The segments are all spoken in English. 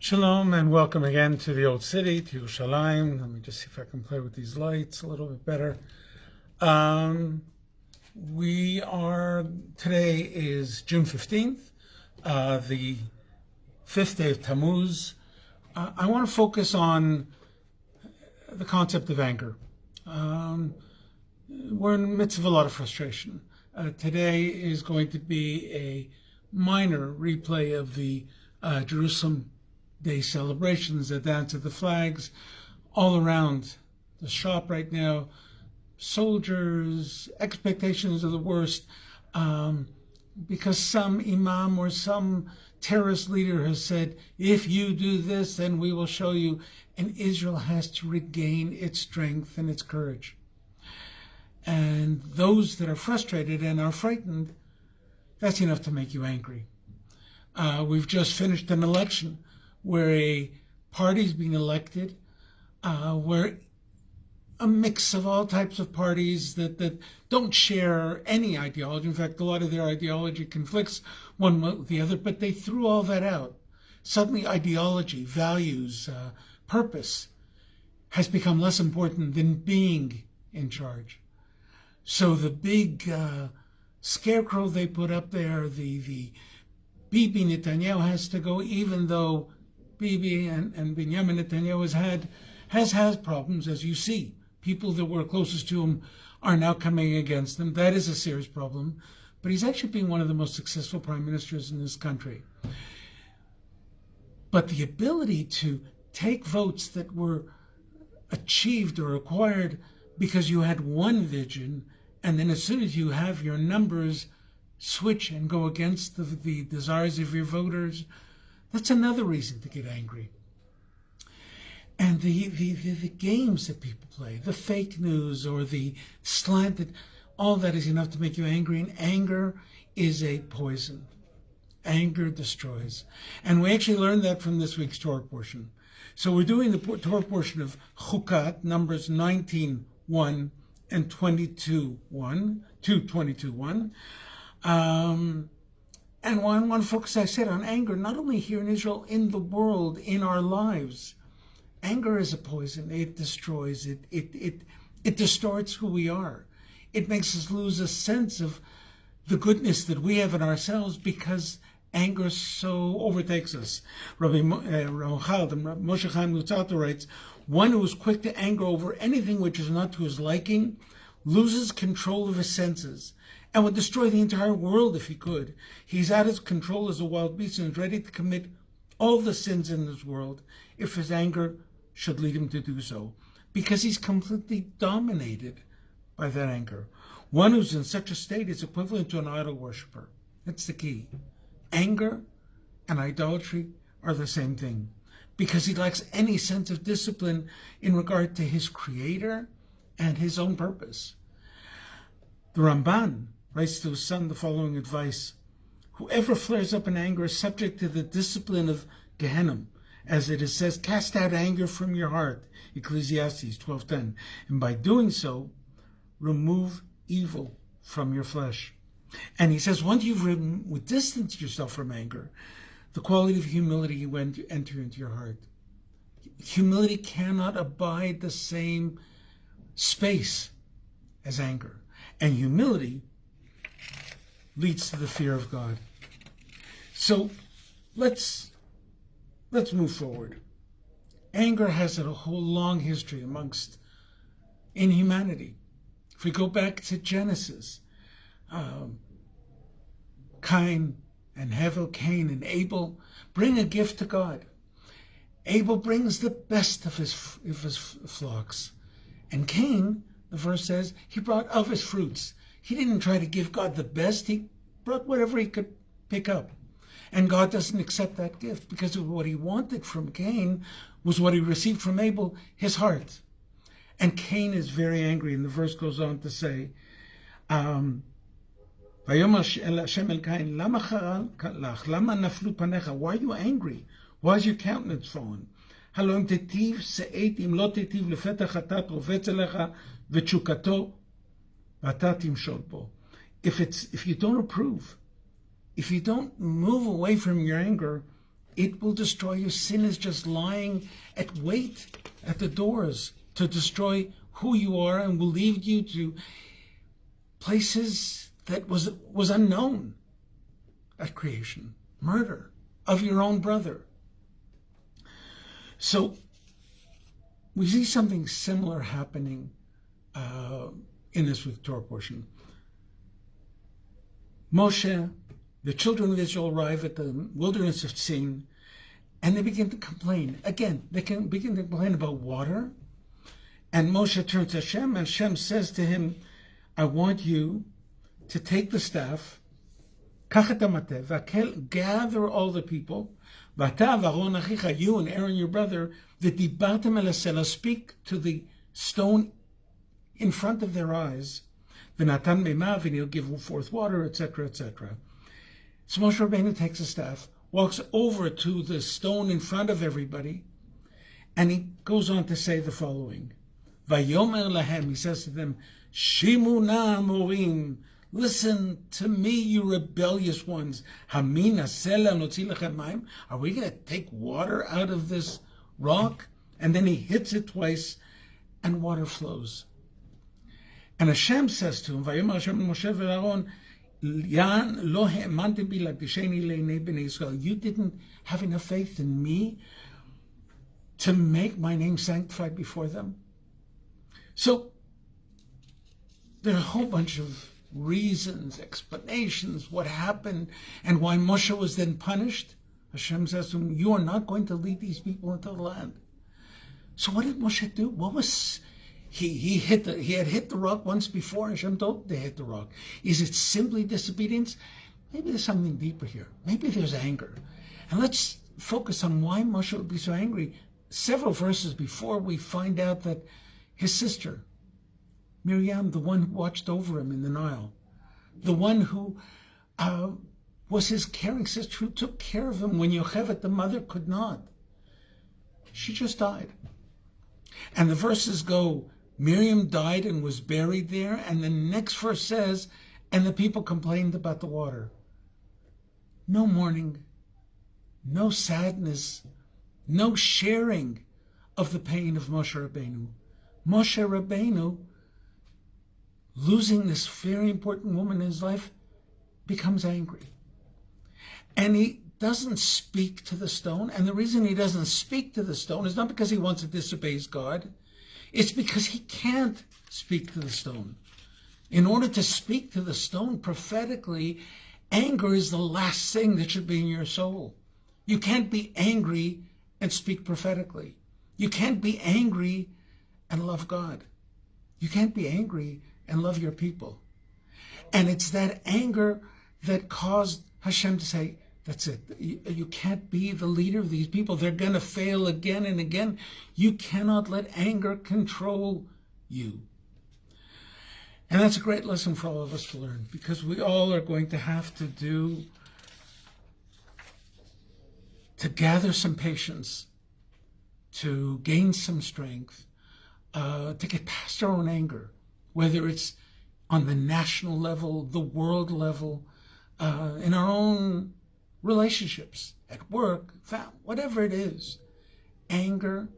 Shalom and welcome again to the Old City, to Yerushalayim. Let me just see if I can play with these lights a little bit better. Today is June 15th, the 5th day of Tammuz. I want to focus on the concept of anger. We're in the midst of a lot of frustration. Today is going to be a minor replay of the Jerusalem Day celebrations, the dance of the flags, all around the shop right now. Soldiers, expectations of the worst, because some imam or some terrorist leader has said, if you do this, then we will show you. And Israel has to regain its strength and its courage. And those that are frustrated and are frightened, that's enough to make you angry. We've just finished an election where a party's being elected, where a mix of all types of parties that don't share any ideology. In fact, a lot of their ideology conflicts one with the other, but they threw all that out. Suddenly ideology, values, purpose has become less important than being in charge. So the big scarecrow they put up there, the Bibi Netanyahu has to go, even though Bibi and Benjamin Netanyahu has had problems, as you see. People that were closest to him are now coming against him. That is a serious problem. But he's actually been one of the most successful prime ministers in this country. But the ability to take votes that were achieved or acquired because you had one vision, and then as soon as you have your numbers switch and go against the desires of your voters, that's another reason to get angry. And the games that people play, the fake news or the slanted, all that is enough to make you angry. And anger is a poison. Anger destroys. And we actually learned that from this week's Torah portion. So we're doing the Torah portion of Chukat, Numbers 19:1 and 22:1. And I want to focus, I said, on anger, not only here in Israel, in the world, in our lives. Anger is a poison. It destroys. It distorts who we are. It makes us lose a sense of the goodness that we have in ourselves because anger so overtakes us. Rabbi Moshe Chaim Luzzatto writes, one who is quick to anger over anything which is not to his liking loses control of his senses and would destroy the entire world if he could. He's out of control as a wild beast and is ready to commit all the sins in this world if his anger should lead him to do so, because he's completely dominated by that anger. One who's in such a state is equivalent to an idol worshiper. That's the key. Anger and idolatry are the same thing, because he lacks any sense of discipline in regard to his creator and his own purpose. The Ramban writes to his son the following advice: whoever flares up in anger is subject to the discipline of Gehenna. As it is says, cast out anger from your heart, Ecclesiastes 12:10. And by doing so, remove evil from your flesh. And he says, once you've distanced yourself from anger, the quality of humility will enter into your heart. Humility cannot abide the same space as anger. And humility leads to the fear of God. So let's move forward. Anger has a whole long history in humanity. If we go back to Genesis, Cain and Abel bring a gift to God. Abel brings the best of his flocks. And Cain, the verse says, he brought of his fruits. He didn't try to give God the best. He brought whatever he could pick up. And God doesn't accept that gift because of what he wanted from Cain was what he received from Abel, his heart. And Cain is very angry. And the verse goes on to say, why are you angry? Why is your countenance fallen? If you don't approve, if you don't move away from your anger, It will destroy you. Sin is just lying at wait at the doors to destroy who you are and will lead you to places that was unknown at creation. Murder of your own brother. So we see something similar happening in this with Torah portion. Moshe, the children of Israel arrive at the wilderness of Sin, and they begin to complain. Again, they can begin to complain about water. And Moshe turns to Hashem, and Hashem says to him, I want you to take the staff, gather all the people, you and Aaron your brother, speak to the stone in front of their eyes, and he'll give forth water, etc., etc. So Moshe Rabbeinu takes a staff, walks over to the stone in front of everybody, and he goes on to say the following. Vayomer lahem, he says to them, Shimu na morim, listen to me, you rebellious ones. Hamina sela notzi lechem mayim. Are we going to take water out of this rock? And then he hits it twice, and water flows. And Hashem says to him, Vayomer Hashem Moshe ve'Aaron, lo ha'emantem bi lakdisheni le'nei bnei Yisrael. You didn't have enough faith in me to make my name sanctified before them. So there are a whole bunch of reasons, explanations, what happened, and why Moshe was then punished. Hashem says to him, you are not going to lead these people into the land. So what did Moshe do? What was he had hit the rock once before, and Hashem told him to hit the rock. Is it simply disobedience? Maybe there's something deeper here. Maybe there's anger. And let's focus on why Moshe would be so angry. Several verses before, we find out that his sister, Miriam, the one who watched over him in the Nile, the one who was his caring sister, who took care of him when Yocheved, the mother, could not, she just died. And the verses go, Miriam died and was buried there, and the next verse says, and the people complained about the water. No mourning, no sadness, no sharing of the pain of Moshe Rabbeinu. Moshe Rabbeinu, losing this very important woman in his life, becomes angry. And he doesn't speak to the stone. And the reason he doesn't speak to the stone is not because he wants to disobey God. It's because he can't speak to the stone. In order to speak to the stone prophetically, anger is the last thing that should be in your soul. You can't be angry and speak prophetically. You can't be angry and love God. You can't be angry and love your people. And it's that anger that caused Hashem to say, that's it. You can't be the leader of these people. They're going to fail again and again. You cannot let anger control you. And that's a great lesson for all of us to learn, because we all are going to have to gather some patience, to gain some strength, to get past our own anger, whether it's on the national level, the world level, in our own relationships, at work, whatever it is. Anger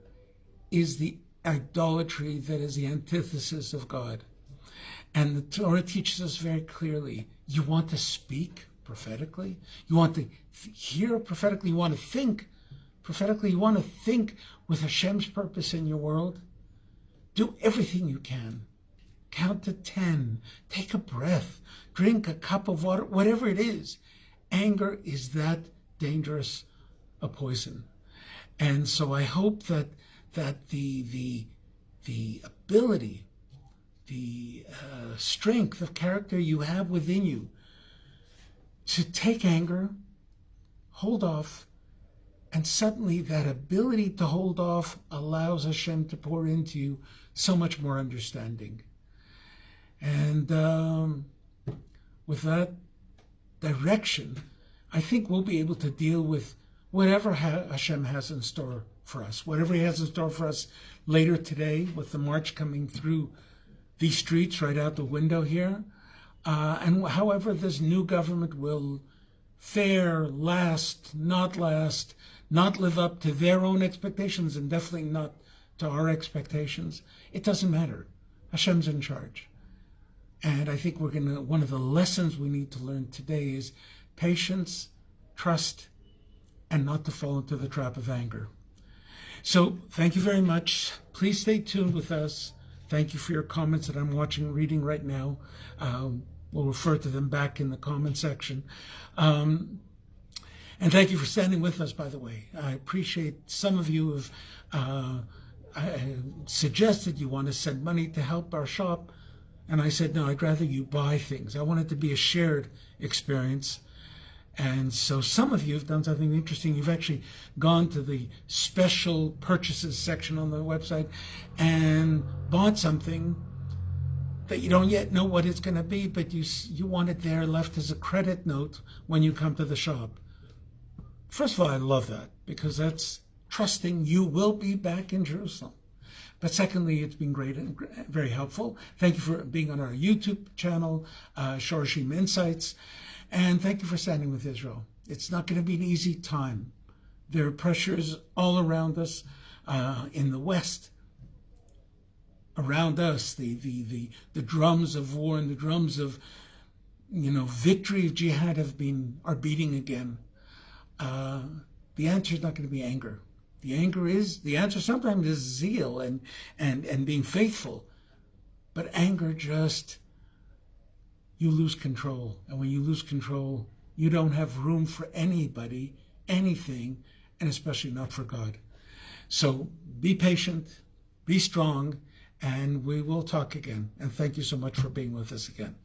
is the idolatry that is the antithesis of God. And the Torah teaches us very clearly, you want to speak prophetically, you want to hear prophetically, you want to think prophetically, you want to think with Hashem's purpose in your world, do everything you can. Count to 10, take a breath, drink a cup of water, whatever it is. Anger is that dangerous a poison. And so I hope that the ability, the strength of character you have within you to take anger, hold off, and suddenly that ability to hold off allows Hashem to pour into you so much more understanding. And with that direction, I think we'll be able to deal with whatever Hashem has in store for us, whatever he has in store for us later today with the march coming through these streets right out the window here. And however this new government will fair, last, not live up to their own expectations, and definitely not to our expectations, it doesn't matter. Hashem's in charge. And I think one of the lessons we need to learn today is patience, trust, and not to fall into the trap of anger. So thank you very much. Please stay tuned with us. Thank you for your comments that I'm reading right now. We'll refer to them back in the comment section. And thank you for standing with us, by the way. I appreciate some of you have suggested you want to send money to help our shop. And I said, no, I'd rather you buy things. I want it to be a shared experience. And so some of you have done something interesting. You've actually gone to the special purchases section on the website and bought something that you don't yet know what it's going to be, but you want it there left as a credit note when you come to the shop. First of all, I love that, because that's trusting you will be back in Jerusalem. But secondly, it's been great and very helpful. Thank you for being on our YouTube channel, Shorashim Insights. And thank you for standing with Israel. It's not going to be an easy time. There are pressures all around us in the West. Around us, the drums of war and the drums of victory of jihad are beating again. The answer is not going to be anger. The answer sometimes is zeal and being faithful. But anger you lose control. And when you lose control, you don't have room for anybody, anything, and especially not for God. So be patient, be strong, and we will talk again. And thank you so much for being with us again.